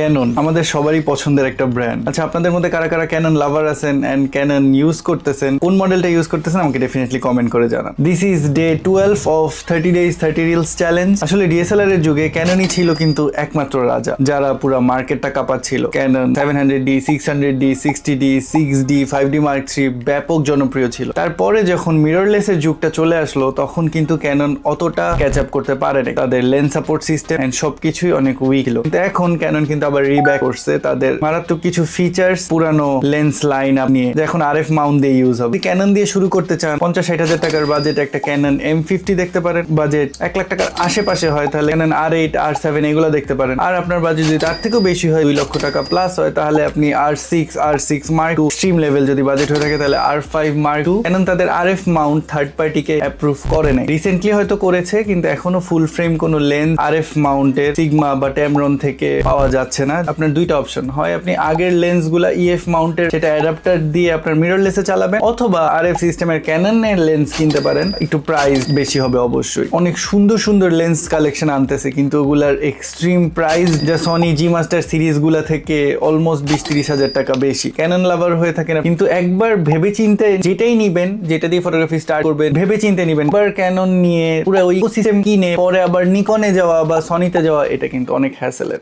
Canon আমাদের সবারই পছন্দের একটা ব্র্যান্ড। আচ্ছা, আপনাদের মধ্যে কারা কারা ক্যানন লাভার আছেন এন্ড ক্যানন ইউজ করতেছেন, কোন মডেলটা ইউজ করতেছেন আমাকে ডেফিনেটলি কমেন্ট করে জানান। This is day 12 of 30 days 30 reels challenge. আসলে ডিএসএলআর এর যুগে ক্যাননই ছিল কিন্তু একমাত্র রাজা, যারা পুরো মার্কেটটা কাঁপাচ্ছিল। Canon 700D, 600D, 60D, 6D, 5D Mark III ব্যাপক জনপ্রিয় ছিল। তারপরে যখন মিররলেস এর যুগটা চলে আসলো তখন কিন্তু ক্যানন অতটা ক্যাচ আপ করতে পারেনি। তাদের লেন্স সাপোর্ট সিস্টেম এন্ড সবকিছুই অনেক উইক ছিল। কিন্তু এখন ক্যানন কিন্তু আবার রিব্যাক করছে তাদের মারাত্মক কিছু ফিচার্স পুরানো লেন্স লাইন আপ নিয়ে, এখন আরএফ মাউন্ট দিয়ে ইউজ হবে। ক্যানন দিয়ে শুরু করতে চান, 50-60 হাজার টাকার বাজেট একটা ক্যানন M50 দেখতে পারেন। বাজেট 1 লাখ টাকার আশেপাশে হয় তাহলে ক্যানন R8, R7 এগুলো দেখতে পারেন। আর আপনার বাজেট যদি তার থেকেও বেশি হয়, 2 লক্ষ টাকা প্লাস হয়, তাহলে আপনি R6 Mark II stream level যদি বাজেট হয়ে থাকে তাহলে R5 Mark II। ক্যানন তাদের আরএফ মাউন্ট থার্ড পার্টিকে অ্যাপ্রুভ করে নাই, রিসেন্টলি হয়তো করেছে, কিন্তু এখনো ফুল ফ্রেম কোনো লেন্স আরএফ মাউন্টের সিগমা বা ট্যামরন থেকে পাওয়া যাচ্ছে না। আপনার দুইটা অপশন, হয় আপনি আগের লেন্স গুলা ইএফ মাউন্টের সেটা অ্যাডাপ্টার দিয়ে আপনার মিররলেসে চালাবেন, অথবা আরএফ সিস্টেমের ক্যাননের লেন্স কিনতে পারেন। একটু প্রাইস বেশি হবে অবশ্যই। অনেক সুন্দর সুন্দর লেন্স কালেকশন আনতেছে, কিন্তু ওগুলার এক্সট্রিম প্রাইস যা সনি জি মাস্টার সিরিজ গুলা থেকে অলমোস্ট 20-30 হাজার টাকা বেশি। ক্যানন লাভার হয়ে থাকে না, কিন্তু একবার ভেবে চিন্তে যেটাই নিবেন, যেটা দিয়ে ফটোগ্রাফি স্টার্ট করবেন, ভেবে চিন্তে নিবেন। একবার ক্যানন নিয়ে পুরো ওই ইকোসিস্টেম কিনে পরে আবার নিকনে যাওয়া বা সনিতে যাওয়া, এটা কিন্তু অনেক হ্যাসেলের।